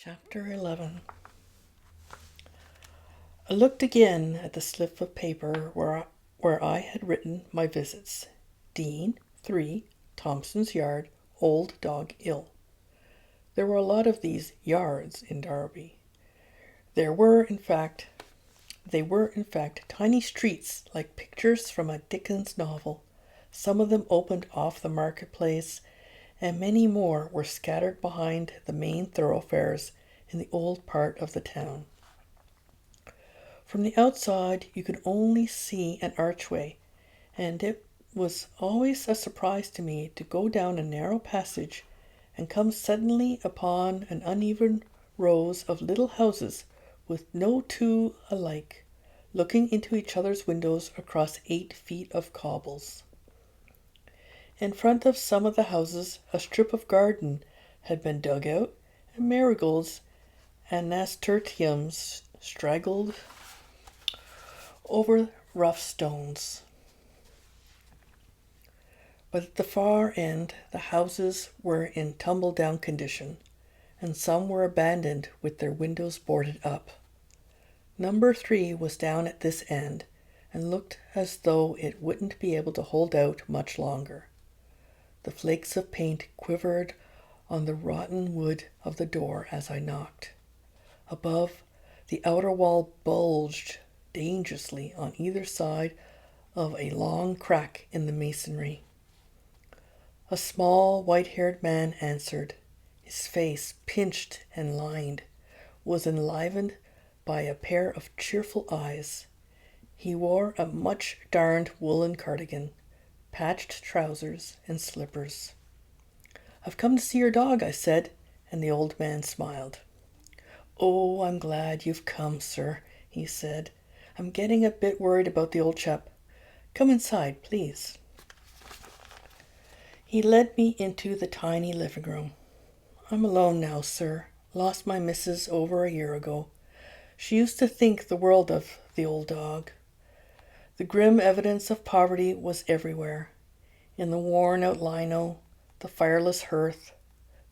Chapter 11. I looked again at the slip of paper where I had written my visits. Dean, 3, Thompson's Yard, old dog ill. There were a lot of these yards in Derby. They were, in fact, tiny streets like pictures from a Dickens novel. Some of them opened off the marketplace, and many more were scattered behind the main thoroughfares in the old part of the town. From the outside you could only see an archway, and it was always a surprise to me to go down a narrow passage and come suddenly upon an uneven rows of little houses with no two alike, looking into each other's windows across 8 feet of cobbles. In front of some of the houses a strip of garden had been dug out, and marigolds and nasturtiums straggled over rough stones. But at the far end the houses were in tumble-down condition, and some were abandoned with their windows boarded up. Number 3 was down at this end, and looked as though it wouldn't be able to hold out much longer. The flakes of paint quivered on the rotten wood of the door as I knocked. Above, the outer wall bulged dangerously on either side of a long crack in the masonry. A small, white-haired man answered. His face, pinched and lined, was enlivened by a pair of cheerful eyes. He wore a much-darned woolen cardigan, patched trousers, and slippers. "I've come to see your dog," I said, and the old man smiled. "Oh, I'm glad you've come, sir," he said. "I'm getting a bit worried about the old chap. Come inside, please." He led me into the tiny living room. "I'm alone now, sir. Lost my missus over a year ago. She used to think the world of the old dog." The grim evidence of poverty was everywhere. In the worn-out lino, the fireless hearth,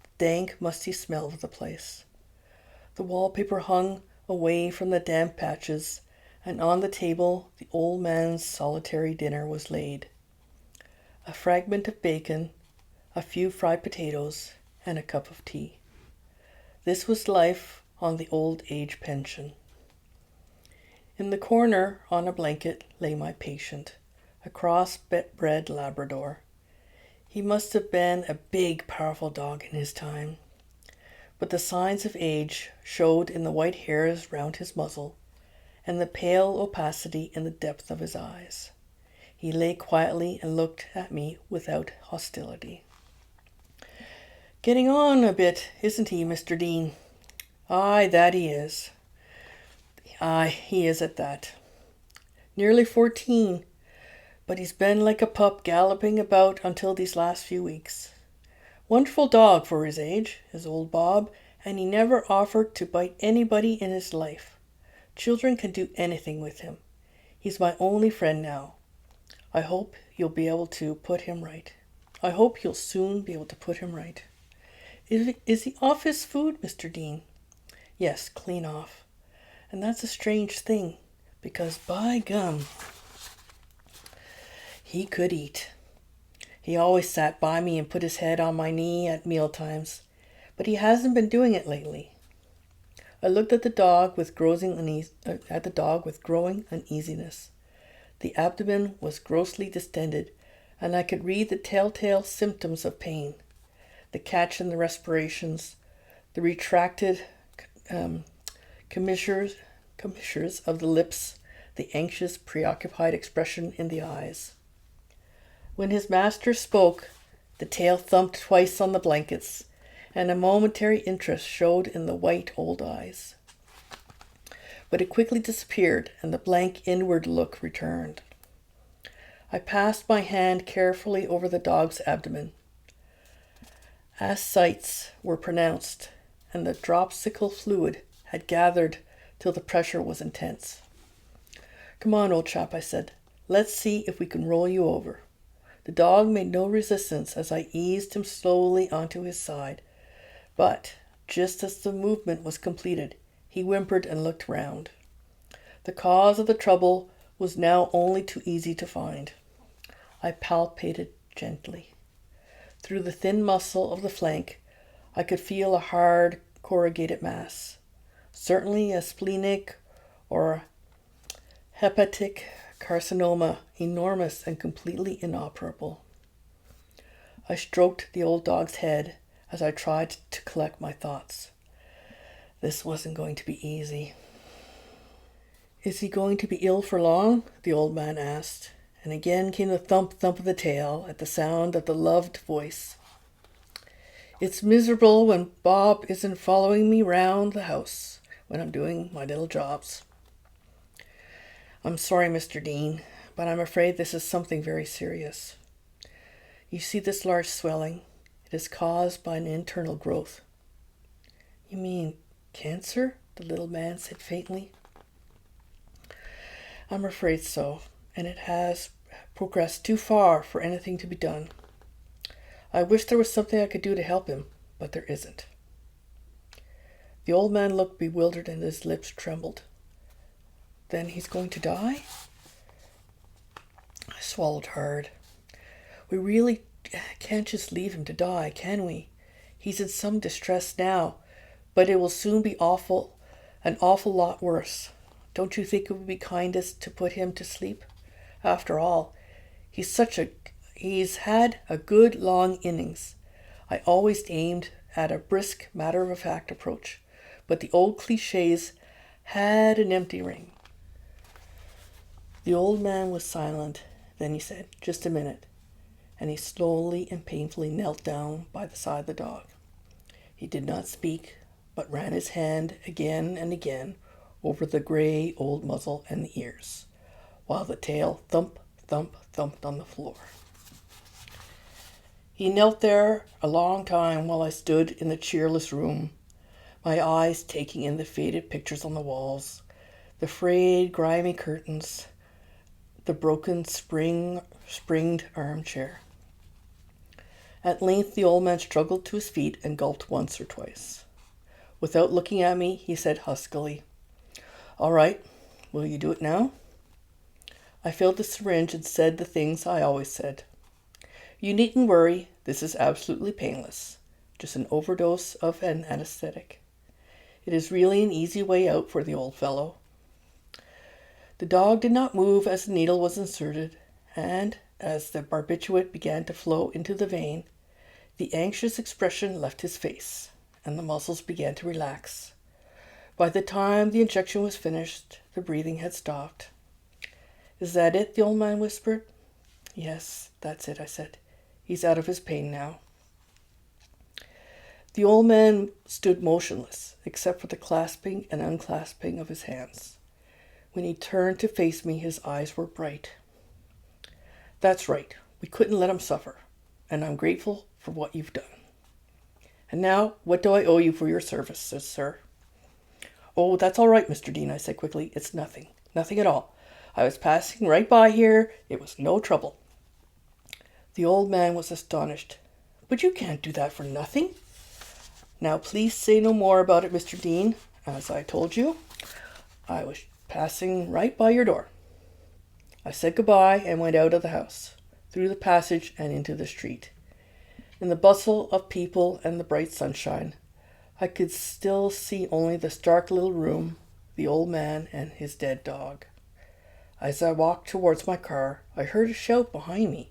the dank, musty smell of the place. The wallpaper hung away from the damp patches, and on the table the old man's solitary dinner was laid. A fragment of bacon, a few fried potatoes, and a cup of tea. This was life on the old age pension. In the corner, on a blanket, lay my patient, a cross-bred Labrador. He must have been a big, powerful dog in his time, but the signs of age showed in the white hairs round his muzzle and the pale opacity in the depth of his eyes. He lay quietly and looked at me without hostility. "Getting on a bit, isn't he, Mr. Dean?" "Aye, that he is." "Aye, he is at that. Nearly 14, but he's been like a pup galloping about until these last few weeks. Wonderful dog for his age, is old Bob, and he never offered to bite anybody in his life. Children can do anything with him. He's my only friend now. I hope you'll be able to put him right. I hope you'll soon be able to put him right." Is he off his food, Mr. Dean?" "Yes, clean off. And that's a strange thing, because by gum, he could eat. He always sat by me and put his head on my knee at meal times, but he hasn't been doing it lately." I looked at the dog with growing uneasiness. The abdomen was grossly distended, and I could read the telltale symptoms of pain: the catch in the respirations, the retracted commissures of the lips, the anxious, preoccupied expression in the eyes. When his master spoke, the tail thumped twice on the blankets, and a momentary interest showed in the white old eyes. But it quickly disappeared, and the blank inward look returned. I passed my hand carefully over the dog's abdomen. Ascites were pronounced, and the dropsical fluid had gathered till the pressure was intense. "Come on, old chap," I said. "Let's see if we can roll you over." The dog made no resistance as I eased him slowly onto his side, but Just as the movement was completed, he whimpered and looked round. The cause of the trouble was now only too easy to find. I palpated gently. Through the thin muscle of the flank, I could feel a hard, corrugated mass. Certainly a splenic or hepatic carcinoma, enormous and completely inoperable. I stroked the old dog's head as I tried to collect my thoughts. This wasn't going to be easy. "Is he going to be ill for long?" the old man asked, and again came the thump-thump of the tail at the sound of the loved voice. "It's miserable when Bob isn't following me round the house when I'm doing my little jobs. I'm sorry, Mr. Dean, but I'm afraid this is something very serious. You see this large swelling? It is caused by an internal growth." "You mean cancer?" the little man said faintly. "I'm afraid so, and it has progressed too far for anything to be done. I wish there was something I could do to help him, but there isn't." The old man looked bewildered and his lips trembled. "Then he's going to die?" I swallowed hard. "We really can't just leave him to die, can we? He's in some distress now, but it will soon be an awful lot worse. Don't you think it would be kindest to put him to sleep? After all, he's had a good long innings." I always aimed at a brisk, matter-of-fact approach, but the old cliches had an empty ring. The old man was silent. Then he said, "Just a minute," and he slowly and painfully knelt down by the side of the dog. He did not speak, but ran his hand again and again over the gray old muzzle and the ears, while the tail thump, thump, thumped on the floor. He knelt there a long time while I stood in the cheerless room, my eyes taking in the faded pictures on the walls, the frayed, grimy curtains, the broken springed armchair. At length the old man struggled to his feet and gulped once or twice. Without looking at me, he said huskily, "All right, will you do it now?" I filled the syringe and said the things I always said. "You needn't worry, this is absolutely painless, just an overdose of an anesthetic. It is really an easy way out for the old fellow." The dog did not move as the needle was inserted, and as the barbiturate began to flow into the vein, the anxious expression left his face, and the muscles began to relax. By the time the injection was finished, the breathing had stopped. "Is that it?" the old man whispered. "Yes, that's it," I said. "He's out of his pain now." The old man stood motionless, except for the clasping and unclasping of his hands. When he turned to face me, his eyes were bright. "That's right. We couldn't let him suffer, and I'm grateful for what you've done. And now, what do I owe you for your services, sir?" "Oh, that's all right, Mr. Dean," I said quickly. "It's nothing. Nothing at all. I was passing right by here. It was no trouble." The old man was astonished. "But you can't do that for nothing." "Now, please say no more about it, Mr. Dean. As I told you, I was passing right by your door." I said goodbye and went out of the house, through the passage and into the street. In the bustle of people and the bright sunshine, I could still see only the stark little room, the old man, and his dead dog. As I walked towards my car, I heard a shout behind me.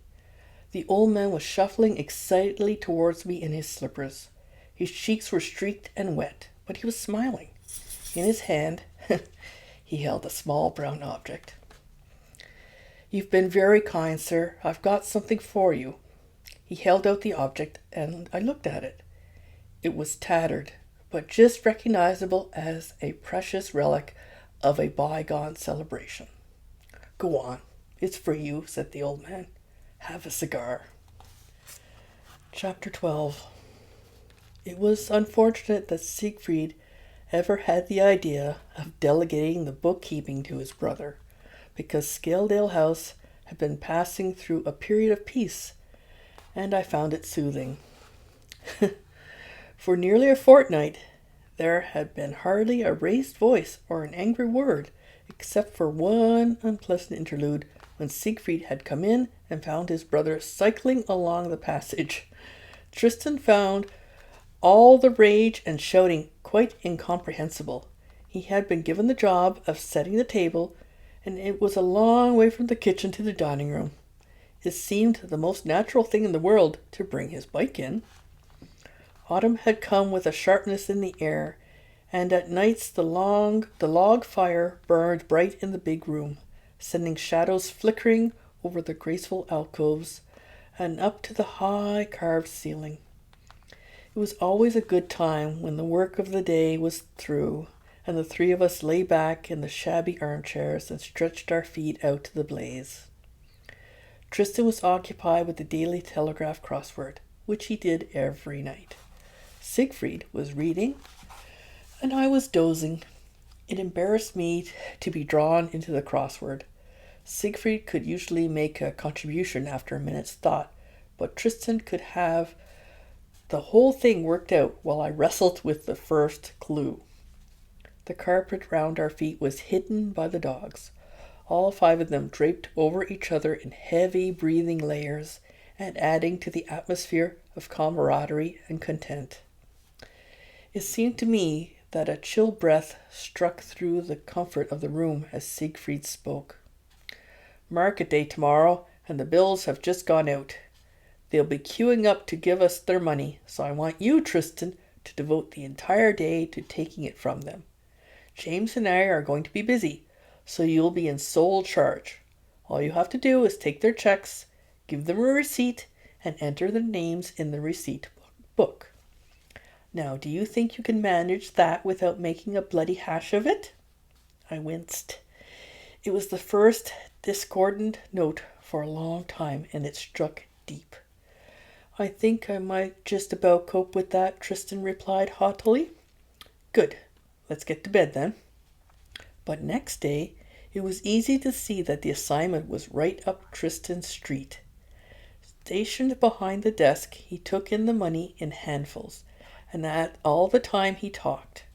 The old man was shuffling excitedly towards me in his slippers. His cheeks were streaked and wet, but he was smiling. In his hand, he held a small brown object. "You've been very kind, sir. I've got something for you." He held out the object, and I looked at it. It was tattered, but just recognizable as a precious relic of a bygone celebration. "Go on, it's for you," said the old man. "Have a cigar." Chapter 12. It was unfortunate that Siegfried ever had the idea of delegating the bookkeeping to his brother, because Scaledale House had been passing through a period of peace, and I found it soothing. For nearly a fortnight, there had been hardly a raised voice or an angry word, except for one unpleasant interlude when Siegfried had come in and found his brother cycling along the passage. Tristan found all the rage and shouting quite incomprehensible. He had been given the job of setting the table, and it was a long way from the kitchen to the dining room. It seemed the most natural thing in the world to bring his bike in. Autumn had come with a sharpness in the air, and at nights the log fire burned bright in the big room, sending shadows flickering over the graceful alcoves and up to the high carved ceiling. It was always a good time when the work of the day was through, and the three of us lay back in the shabby armchairs and stretched our feet out to the blaze. Tristan was occupied with the Daily Telegraph crossword, which he did every night. Siegfried was reading, and I was dozing. It embarrassed me to be drawn into the crossword. Siegfried could usually make a contribution after a minute's thought, but Tristan could have the whole thing worked out while I wrestled with the first clue. The carpet round our feet was hidden by the dogs, all 5 of them draped over each other in heavy breathing layers and adding to the atmosphere of camaraderie and content. It seemed to me that a chill breath struck through the comfort of the room as Siegfried spoke. Market day tomorrow, and the bills have just gone out. They'll be queuing up to give us their money, so I want you, Tristan, to devote the entire day to taking it from them. James and I are going to be busy, so you'll be in sole charge. All you have to do is take their checks, give them a receipt, and enter their names in the receipt book. Now, do you think you can manage that without making a bloody hash of it? I winced. It was the first discordant note for a long time, and it struck deep. I think I might just about cope with that, Tristan replied haughtily. Good. Let's get to bed then. But next day, it was easy to see that the assignment was right up Tristan's street. Stationed behind the desk, he took in the money in handfuls, and that all the time he talked.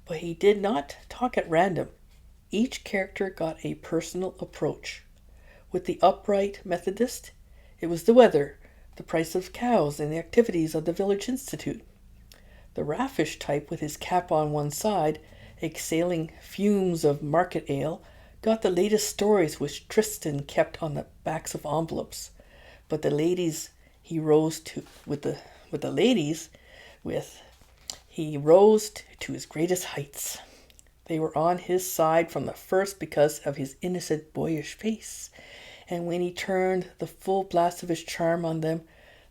But he did not talk at random. Each character got a personal approach. With the upright Methodist, it was the weather, the price of cows, and the activities of the village institute. The raffish type, with his cap on one side, exhaling fumes of market ale, got the latest stories which Tristan kept on the backs of envelopes. But the ladies he rose to his greatest heights. They were on his side from the first because of his innocent boyish face, and when he turned the full blast of his charm on them,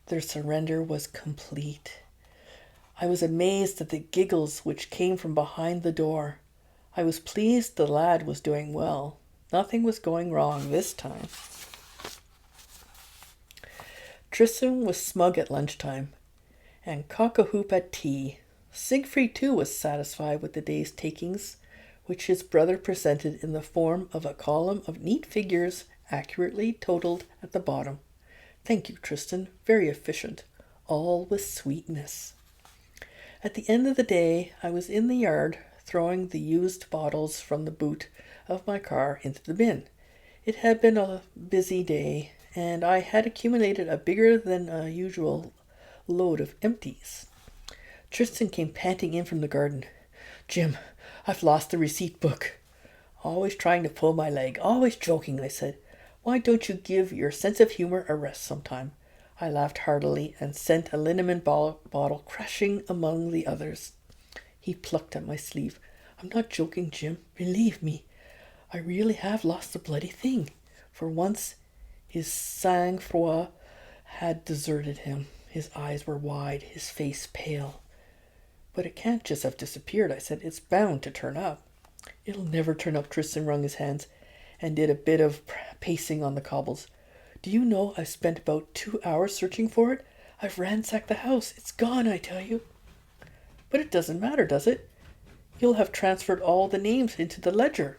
their surrender was complete. I was amazed at the giggles which came from behind the door. I was pleased the lad was doing well. Nothing was going wrong this time. Tristan was smug at lunchtime, and cock-a-hoop at tea. Siegfried too was satisfied with the day's takings, which his brother presented in the form of a column of neat figures accurately totaled at the bottom. Thank you, Tristan. Very efficient. All with sweetness. At the end of the day, I was in the yard, throwing the used bottles from the boot of my car into the bin. It had been a busy day, and I had accumulated a bigger than usual load of empties. Tristan came panting in from the garden. Jim, I've lost the receipt book. Always trying to pull my leg, always joking, I said. Why don't you give your sense of humor a rest sometime? I laughed heartily and sent a liniment bottle crashing among the others. He plucked at my sleeve. I'm not joking, Jim. Believe me. I really have lost the bloody thing. For once, his sang-froid had deserted him. His eyes were wide, his face pale. But it can't just have disappeared, I said. It's bound to turn up. It'll never turn up, Tristan wrung his hands and did a bit of pacing on the cobbles. Do you know I've spent about 2 hours searching for it? I've ransacked the house. It's gone, I tell you. But it doesn't matter, does it? You'll have transferred all the names into the ledger.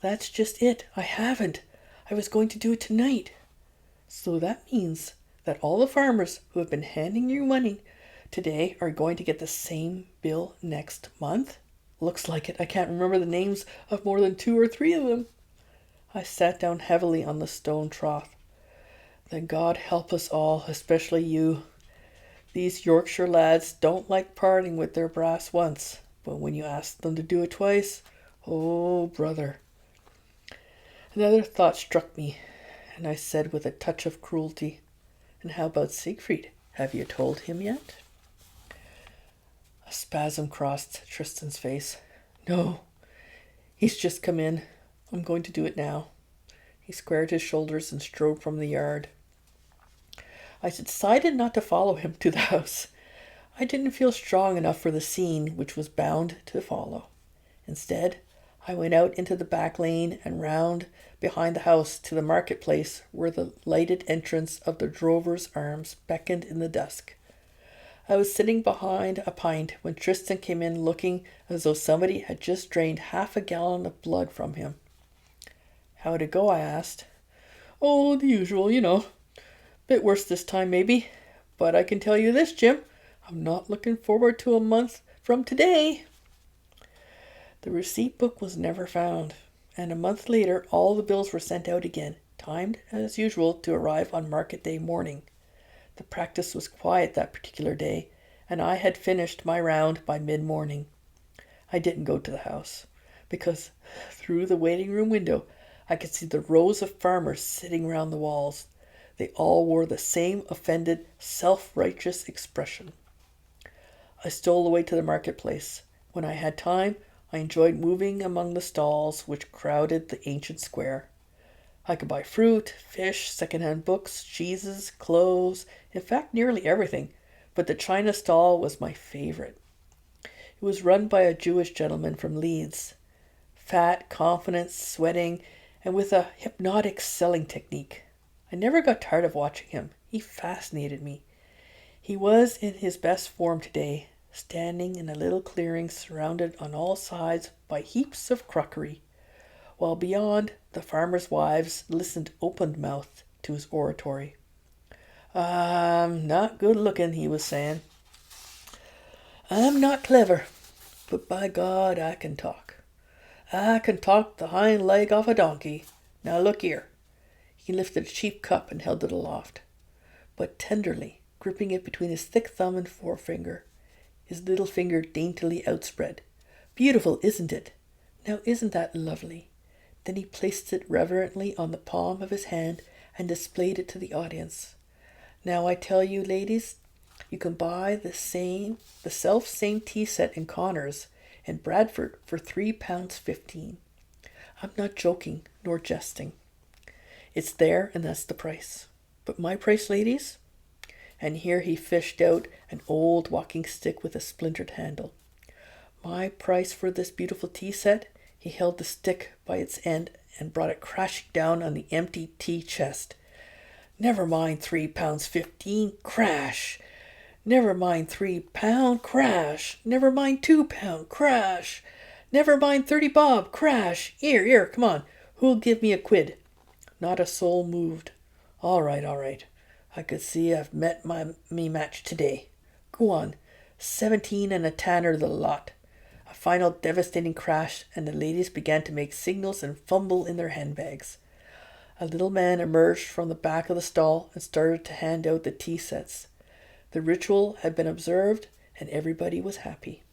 That's just it. I haven't. I was going to do it tonight. So that means that all the farmers who have been handing you money today are going to get the same bill next month? Looks like it. I can't remember the names of more than 2 or 3 of them. I sat down heavily on the stone trough. Then God help us all, especially you. These Yorkshire lads don't like parting with their brass once, but when you ask them to do it twice, oh, brother. Another thought struck me, and I said with a touch of cruelty, "And how about Siegfried? Have you told him yet?" A spasm crossed Tristan's face. "No, he's just come in. I'm going to do it now." He squared his shoulders and strode from the yard. I decided not to follow him to the house. I didn't feel strong enough for the scene which was bound to follow. Instead, I went out into the back lane and round behind the house to the marketplace where the lighted entrance of the Drover's Arms beckoned in the dusk. I was sitting behind a pint when Tristan came in looking as though somebody had just drained half a gallon of blood from him. "How'd it go?" I asked. "Oh, the usual, you know. Bit worse this time, maybe. But I can tell you this, Jim. I'm not looking forward to a month from today." The receipt book was never found, and a month later all the bills were sent out again, timed as usual to arrive on market day morning. The practice was quiet that particular day, and I had finished my round by mid-morning. I didn't go to the house, because through the waiting room window I could see the rows of farmers sitting round the walls. They all wore the same offended, self-righteous expression. I stole away to the marketplace. When I had time, I enjoyed moving among the stalls which crowded the ancient square. I could buy fruit, fish, second-hand books, cheeses, clothes, in fact nearly everything, but the china stall was my favorite. It was run by a Jewish gentleman from Leeds, fat, confident, sweating, and with a hypnotic selling technique. I never got tired of watching him. He fascinated me. He was in his best form today, standing in a little clearing surrounded on all sides by heaps of crockery, while beyond the farmers' wives listened open-mouthed to his oratory. "I'm not good looking," he was saying. "I'm not clever, but by God I can talk. I can talk the hind leg off a donkey. Now look here." He lifted a cheap cup and held it aloft, but tenderly, gripping it between his thick thumb and forefinger, his little finger daintily outspread. "Beautiful, isn't it? Now isn't that lovely?" Then he placed it reverently on the palm of his hand and displayed it to the audience. "Now I tell you, ladies, you can buy the self-same tea set in Connors in Bradford for £3.15. I'm not joking nor jesting. It's there, and that's the price. But my price, ladies?" And here he fished out an old walking stick with a splintered handle. "My price for this beautiful tea set," he held the stick by its end and brought it crashing down on the empty tea chest. "Never mind £3.15, crash! Never mind £3, crash! Never mind £2, crash! Never mind 30 bob, crash! Here, come on, who'll give me a quid?" Not a soul moved. All right. I could see I've met me match today. Go on, 17 and a tanner the lot." A final devastating crash, and the ladies began to make signals and fumble in their handbags. A little man emerged from the back of the stall and started to hand out the tea sets. The ritual had been observed, and everybody was happy.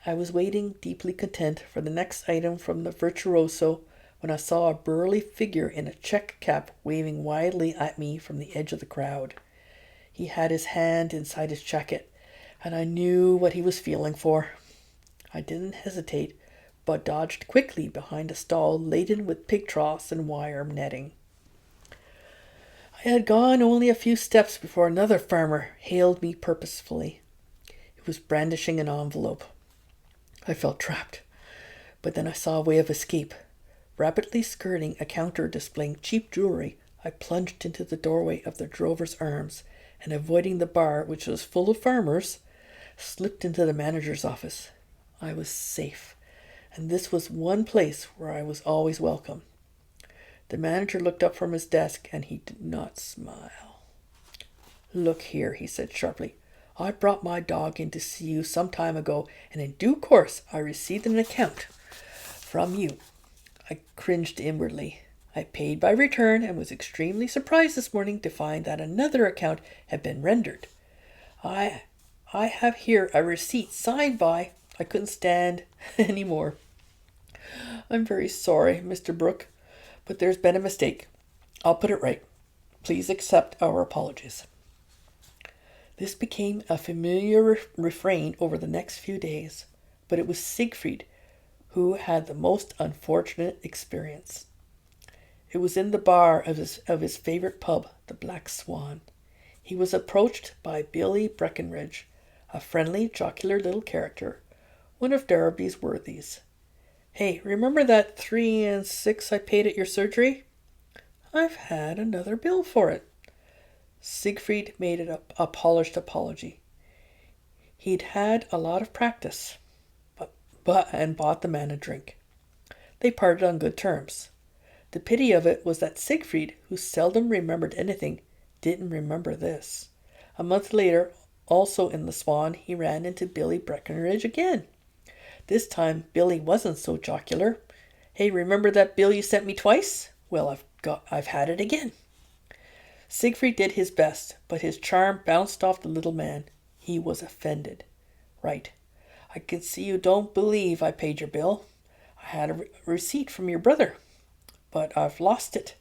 I was waiting, deeply content, for the next item from the virtuoso, when I saw a burly figure in a check cap waving wildly at me from the edge of the crowd. He had his hand inside his jacket, and I knew what he was feeling for. I didn't hesitate, but dodged quickly behind a stall laden with pig troughs and wire netting. I had gone only a few steps before another farmer hailed me purposefully. He was brandishing an envelope. I felt trapped, but then I saw a way of escape. Rapidly skirting a counter displaying cheap jewelry, I plunged into the doorway of the Drover's Arms, and avoiding the bar, which was full of farmers, slipped into the manager's office. I was safe, and this was one place where I was always welcome. The manager looked up from his desk, and he did not smile. "Look here," he said sharply. I brought my dog in to see you some time ago, and in due course I received an account from you. I cringed inwardly. I paid by return and was extremely surprised this morning to find that another account had been rendered. I have here a receipt signed by... I couldn't stand any more. I'm very sorry, Mr. Brooke, but there's been a mistake. I'll put it right. Please accept our apologies. This became a familiar refrain over the next few days, but it was Siegfried who had the most unfortunate experience. It was in the bar of his favorite pub, the Black Swan. He was approached by Billy Breckenridge, a friendly, jocular little character, one of Darby's worthies. Hey, remember that 3 and 6 I paid at your surgery? I've had another bill for it. Siegfried made it a polished apology. He'd had a lot of practice, and bought the man a drink. They parted on good terms. The pity of it was that Siegfried, who seldom remembered anything, didn't remember this. A month later, also in the Swan, he ran into Billy Breckenridge again. This time, Billy wasn't so jocular. Hey, remember that bill you sent me twice? Well, I've had it again. Siegfried did his best, but his charm bounced off the little man. He was offended. Right. I can see you don't believe I paid your bill. I had a receipt from your brother, but I've lost it.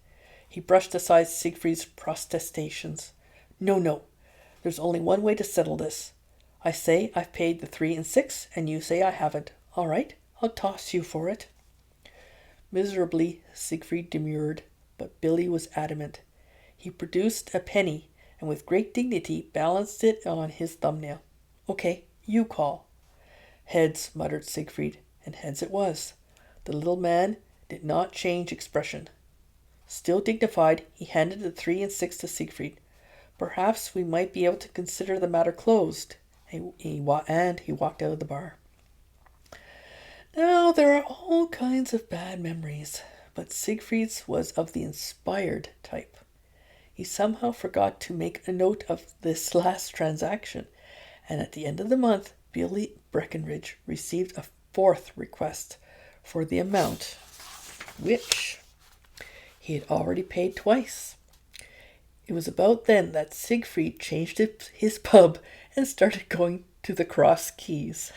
He brushed aside Siegfried's protestations. No. There's only one way to settle this. I say I've paid the 3 and 6, and you say I haven't. All right, I'll toss you for it. Miserably, Siegfried demurred, but Billy was adamant. He produced a penny, and with great dignity balanced it on his thumbnail. Okay, you call. Heads, muttered Siegfried, and heads it was. The little man did not change expression. Still dignified, he handed the 3 and 6 to Siegfried. Perhaps we might be able to consider the matter closed. And he walked out of the bar. Now, there are all kinds of bad memories, but Siegfried's was of the inspired type. He somehow forgot to make a note of this last transaction, and at the end of the month, Billy Breckenridge received a 4th request for the amount, which he had already paid twice. It was about then that Siegfried changed his pub and started going to the Cross Keys.